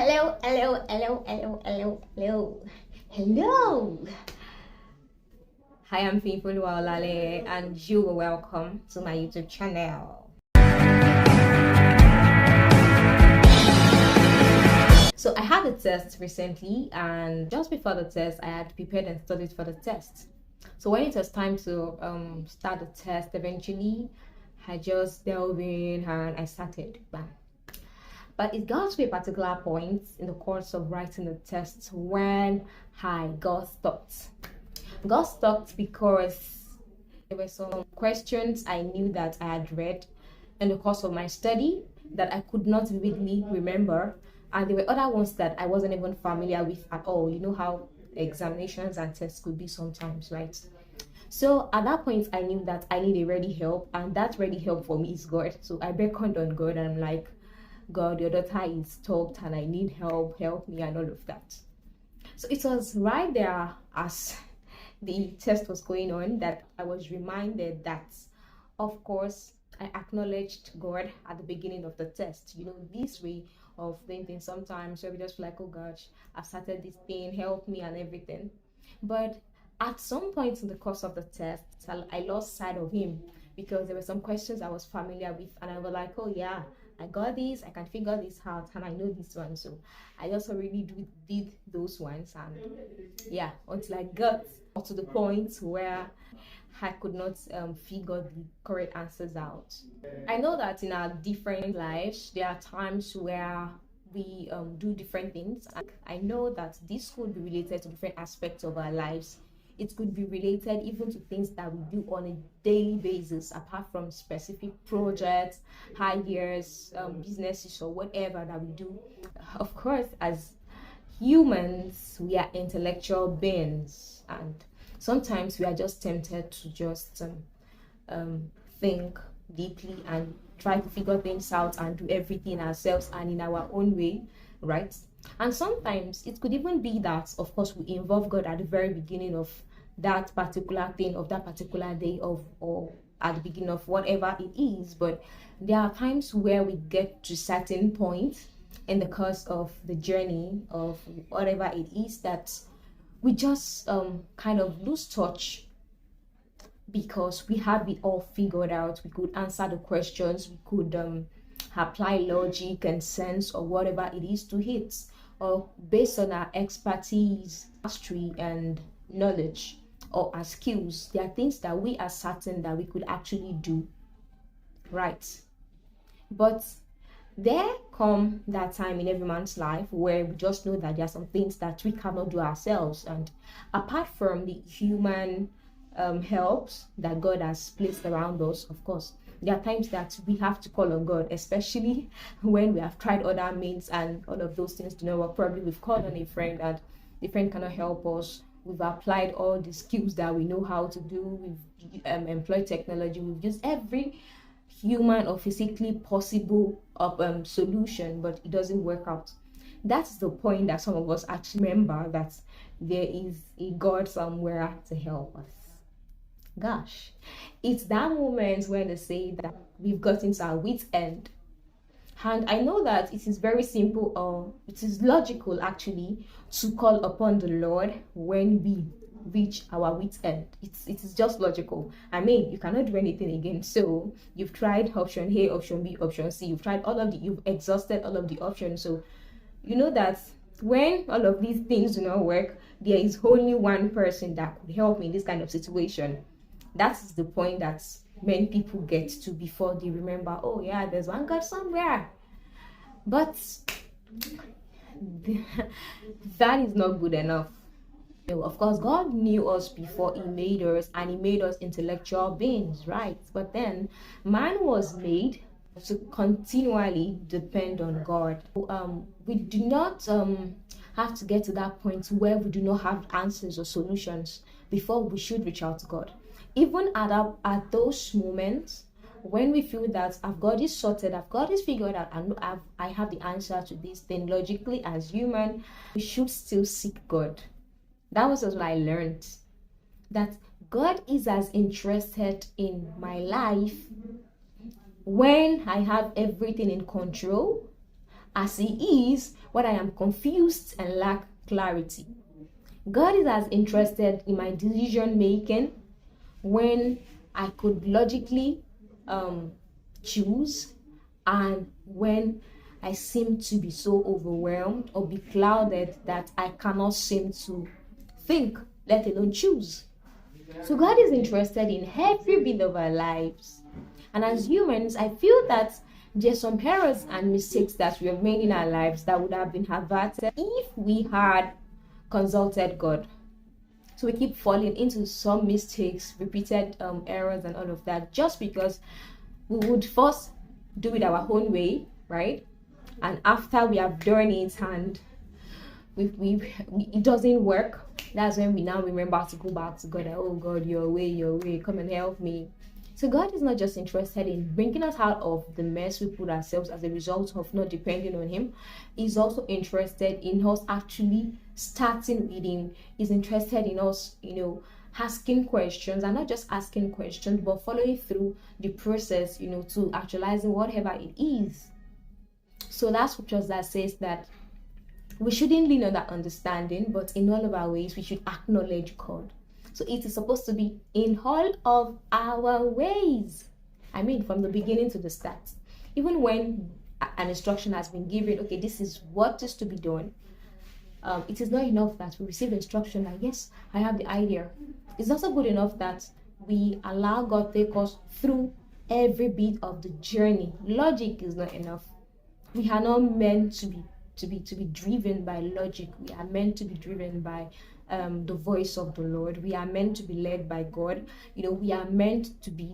Hello, hello, hello, hello, hello, hello, hello. Hi, I'm Fimful Lale, and you are welcome to my YouTube channel. So I had a test recently, and just before the test, I had prepared and studied for the test. So when it was time to start the test, eventually, I just delved in and I started. Bam. But it got to a particular point in the course of writing the test when I got stuck. Got stuck because there were some questions I knew that I had read in the course of my study that I could not vividly remember, and there were other ones that I wasn't even familiar with at all. You know how examinations and tests could be sometimes, right? So at that point, I knew that I need a ready help, and that ready help for me is God. So I beckoned on God, and I'm like, God, your daughter is stuck and I need help, help me, and all of that. So it was right there as the test was going on that I was reminded that, of course, I acknowledged God at the beginning of the test. You know, this way of doing things sometimes where we just feel like, oh gosh, I've started this thing, help me, and everything. But at some point in the course of the test, I lost sight of Him because there were some questions I was familiar with, and I was like, oh yeah, I got this, I can figure this out, and I know this one. So I just already did those ones, and yeah, until I got to the point where I could not figure the correct answers out. I know that in our different lives, there are times where we do different things. I know that this could be related to different aspects of our lives. It could be related even to things that we do on a daily basis, apart from specific projects, ideas, businesses, or whatever that we do. Of course, as humans, we are intellectual beings, and sometimes we are just tempted to just think deeply and try to figure things out and do everything ourselves and in our own way, right? And sometimes it could even be that, of course, we involve God at the very beginning of that particular thing, of that particular day, of or at the beginning of whatever it is. But there are times where we get to certain points in the course of the journey of whatever it is that we just kind of lose touch because we have it all figured out. We could answer the questions, we could apply logic and sense or whatever it is to it, or based on our expertise, mastery, and knowledge, or our skills. There are things that we are certain that we could actually do, right? But there come that time in every man's life where we just know that there are some things that we cannot do ourselves, and apart from the human helps that God has placed around us, of course, there are times that we have to call on God, especially when we have tried other means and all of those things do not work. Probably we've called on a friend and the friend cannot help us. We've applied all the skills that we know how to do. We've employed technology. We've used every human or physically possible solution, but it doesn't work out. That's the point that some of us actually remember that there is a God somewhere to help us. Gosh, it's that moment when they say that we've gotten to our wit's end. And I know that it is very simple, or it is logical actually, to call upon the Lord when we reach our wit's end. It is just logical. I mean, you cannot do anything again. So you've tried option A, option B, option C. You've exhausted all of the options. So you know that when all of these things do not work, there is only one person that could help me in this kind of situation. That's the point that many people get to before they remember, oh yeah, there's one God somewhere. But that is not good enough. Of course, God knew us before He made us, and He made us intellectual beings, right? But then man was made to continually depend on God. We do not have to get to that point where we do not have answers or solutions before we should reach out to God. Even at those moments when we feel that I've got this sorted, I've got this figured out, and I have the answer to this, then logically as human, we should still seek God. That was what I learned, that God is as interested in my life when I have everything in control as He is when I am confused and lack clarity. God is as interested in my decision making when I could logically choose, and when I seem to be so overwhelmed or be clouded that I cannot seem to think, let alone choose. So God is interested in every bit of our lives. And as humans, I feel that there's some errors and mistakes that we have made in our lives that would have been averted if we had consulted God. So we keep falling into some mistakes, repeated errors and all of that, just because we would first do it our own way, right? And after we have done it and it doesn't work, that's when we now remember to go back to God. Oh God, your way, come and help me. So God is not just interested in bringing us out of the mess we put ourselves as a result of not depending on Him. He's also interested in us actually starting with Him. He's interested in us, asking questions, and not just asking questions, but following through the process, to actualizing whatever it is. So that's scriptures that says that we shouldn't lean on that understanding, but in all of our ways, we should acknowledge God. So it is supposed to be in all of our ways. I mean, from the beginning to the start. Even when an instruction has been given, okay, this is what is to be done. It is not enough that we receive instruction like, yes, I have the idea. It's also good enough that we allow God to take us through every bit of the journey. Logic is not enough. We are not meant to be driven by logic. We are meant to be driven by the voice of the Lord. We are meant to be led by God. We are meant to be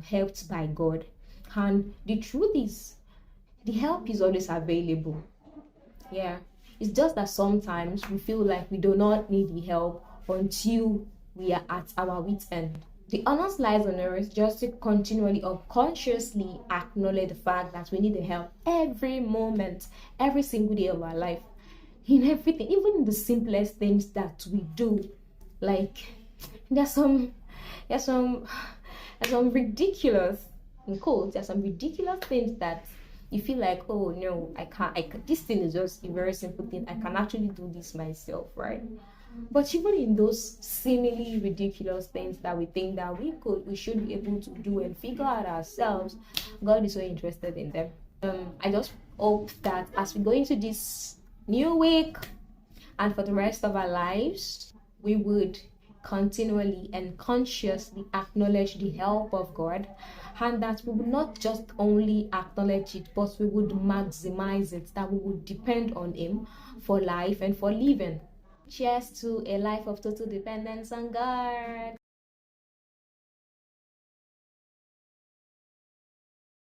helped by God. And the truth is, the help is always available. Yeah. It's just that sometimes we feel like we do not need the help until we are at our wit's end. The onus lies on us just to continually or consciously acknowledge the fact that we need the help every moment, every single day of our life, in everything, even in the simplest things that we do. Like there's some ridiculous, in quotes, there's some ridiculous things that you feel like, oh no, I can't. This thing is just a very simple thing. I can actually do this myself, right? But even in those seemingly ridiculous things that we think that we should be able to do and figure out ourselves, God is so interested in them. I just hope that as we go into this new week and for the rest of our lives, we would continually and consciously acknowledge the help of God, and that we would not just only acknowledge it, but we would maximize it, that we would depend on Him for life and for living. Cheers to a life of total dependence on God.